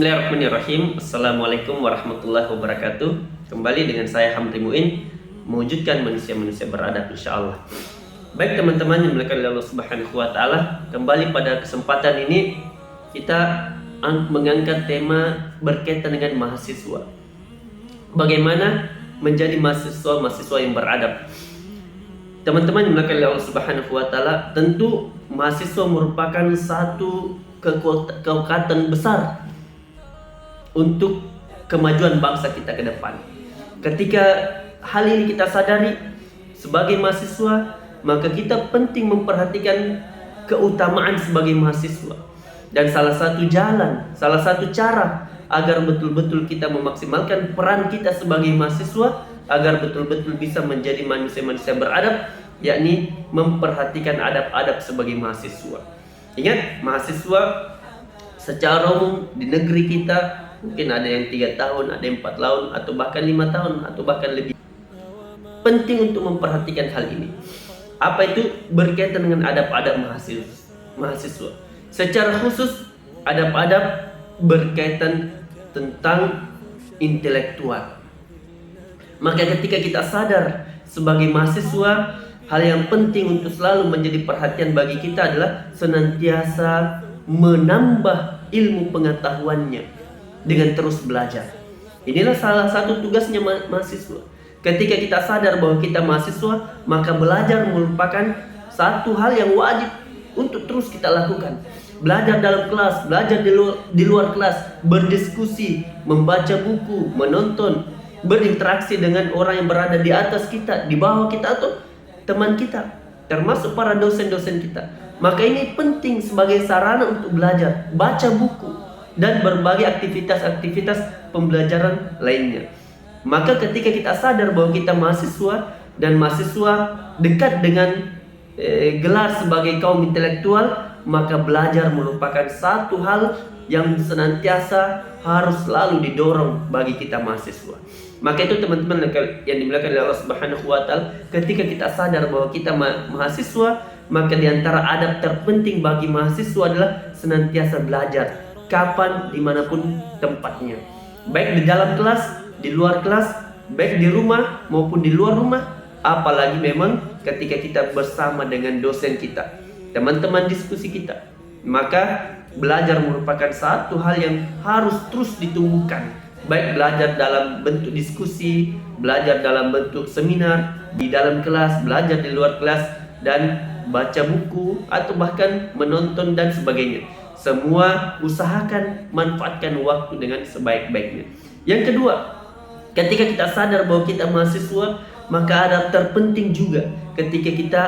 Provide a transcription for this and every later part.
Bismillahirrahmanirrahim. Assalamualaikum warahmatullahi wabarakatuh. Kembali dengan saya Hamdi Muin, mewujudkan manusia-manusia beradab insyaallah. Baik teman-teman yang dimuliakan oleh Allah Subhanahu wa taala, kembali pada kesempatan ini kita mengangkat tema berkaitan dengan mahasiswa. Bagaimana menjadi mahasiswa yang beradab. Teman-teman yang dimuliakan oleh Allah Subhanahu wa taala, tentu mahasiswa merupakan satu kekuatan besar untuk kemajuan bangsa kita ke depan. Ketika hal ini kita sadari sebagai mahasiswa, maka kita penting memperhatikan keutamaan sebagai mahasiswa. Dan salah satu jalan, salah satu cara agar betul-betul kita memaksimalkan peran kita sebagai mahasiswa, agar betul-betul bisa menjadi manusia-manusia beradab, yakni memperhatikan adab-adab sebagai mahasiswa. Ingat, mahasiswa secara umum di negeri kita mungkin ada yang 3 tahun, ada yang 4 tahun, atau bahkan 5 tahun, atau bahkan lebih. Penting untuk memperhatikan hal ini. Apa itu? Berkaitan dengan adab-adab mahasiswa. Secara khusus, adab-adab berkaitan tentang intelektual. Maka ketika kita sadar sebagai mahasiswa, hal yang penting untuk selalu menjadi perhatian bagi kita adalah senantiasa menambah ilmu pengetahuannya dengan terus belajar. Inilah salah satu tugasnya mahasiswa. Ketika kita sadar bahwa kita mahasiswa, maka belajar merupakan satu hal yang wajib untuk terus kita lakukan. Belajar dalam kelas, belajar di luar kelas, berdiskusi, membaca buku, menonton, berinteraksi dengan orang yang berada di atas kita, di bawah kita, atau teman kita, termasuk para dosen-dosen kita. Maka ini penting sebagai sarana untuk belajar, baca buku, dan berbagai aktivitas-aktivitas pembelajaran lainnya. Maka ketika kita sadar bahwa kita mahasiswa, dan mahasiswa dekat dengan gelar sebagai kaum intelektual, maka belajar merupakan satu hal yang senantiasa harus selalu didorong bagi kita mahasiswa. Maka itu teman-teman yang dimuliakan oleh Allah Subhanahu wa taala, ketika kita sadar bahwa kita mahasiswa, maka diantara adab terpenting bagi mahasiswa adalah senantiasa belajar, kapan, dimanapun tempatnya, baik di dalam kelas, di luar kelas, baik di rumah maupun di luar rumah, apalagi memang ketika kita bersama dengan dosen kita, teman-teman diskusi kita. Maka belajar merupakan satu hal yang harus terus ditumbuhkan, baik belajar dalam bentuk diskusi, belajar dalam bentuk seminar, di dalam kelas, belajar di luar kelas, dan baca buku, atau bahkan menonton dan sebagainya. Semua usahakan manfaatkan waktu dengan sebaik-baiknya. Yang kedua, ketika kita sadar bahwa kita mahasiswa, maka ada terpenting juga ketika kita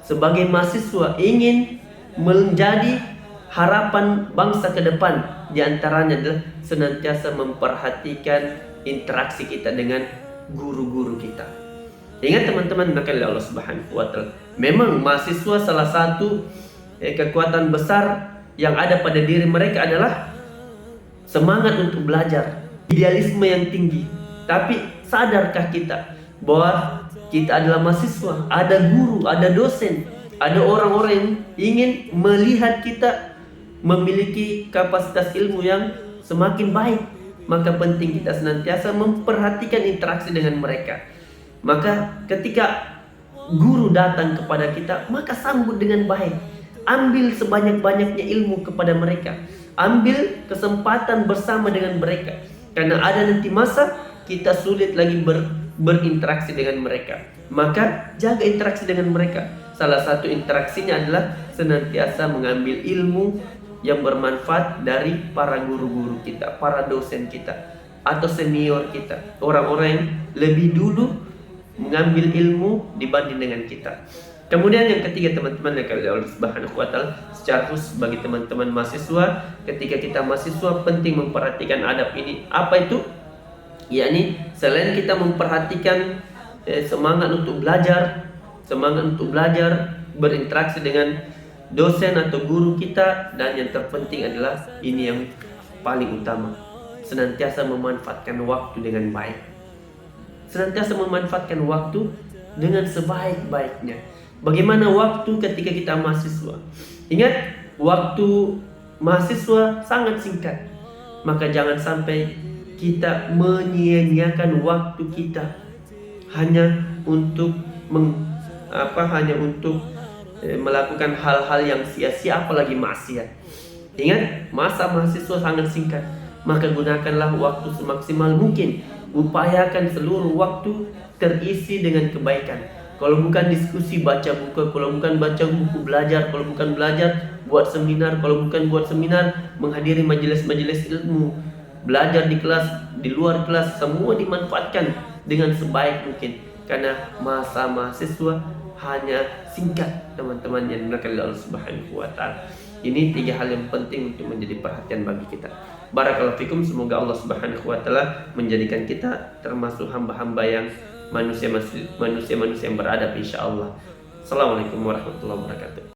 sebagai mahasiswa ingin menjadi harapan bangsa ke depan. Di antaranya adalah senantiasa memperhatikan interaksi kita dengan guru-guru kita. Ingat teman-teman, maka Allah Subhanahu wa taala, memang mahasiswa salah satu kekuatan besar yang ada pada diri mereka adalah semangat untuk belajar, idealisme yang tinggi. Tapi sadarkah kita bahwa kita adalah mahasiswa, ada guru, ada dosen, ada orang-orang yang ingin melihat kita memiliki kapasitas ilmu yang semakin baik. Maka penting kita senantiasa memperhatikan interaksi dengan mereka. Maka ketika guru datang kepada kita, maka sambut dengan baik. Ambil sebanyak-banyaknya ilmu kepada mereka. Ambil kesempatan bersama dengan mereka. Karena ada nanti masa kita sulit lagi berinteraksi dengan mereka. Maka jaga interaksi dengan mereka. Salah satu interaksinya adalah senantiasa mengambil ilmu yang bermanfaat dari para guru-guru kita, para dosen kita, atau senior kita, orang-orang yang lebih dulu mengambil ilmu dibanding dengan kita. Kemudian yang ketiga teman-teman, yang Allah Subhanahu wa taala, secara khusus bagi teman-teman mahasiswa, ketika kita mahasiswa penting memperhatikan adab ini. Apa itu? Yakni selain kita memperhatikan semangat untuk belajar, berinteraksi dengan dosen atau guru kita, dan yang terpenting adalah ini yang paling utama, senantiasa memanfaatkan waktu dengan baik. Senantiasa memanfaatkan waktu dengan sebaik-baiknya. Bagaimana waktu ketika kita mahasiswa? Ingat, waktu mahasiswa sangat singkat. Maka jangan sampai kita menyia-nyiakan waktu kita hanya untuk melakukan hal-hal yang sia-sia, apalagi maksiat. Ingat, masa mahasiswa sangat singkat, maka gunakanlah waktu semaksimal mungkin. Upayakan seluruh waktu terisi dengan kebaikan. Kalau bukan diskusi, baca buku. Kalau bukan baca buku, belajar. Kalau bukan belajar, buat seminar. Kalau bukan buat seminar, menghadiri majelis-majelis ilmu. Belajar di kelas, di luar kelas, semua dimanfaatkan dengan sebaik mungkin. Karena masa mahasiswa hanya singkat, teman-teman yang dimuliakan oleh Allah Subhanahu wa Ta'ala. Ini 3 hal yang penting untuk menjadi perhatian bagi kita. Barakallahu fikum, semoga Allah Subhanahu wa Ta'ala menjadikan kita termasuk hamba-hamba yang manusia yang beradab insyaallah. Assalamualaikum warahmatullahi wabarakatuh.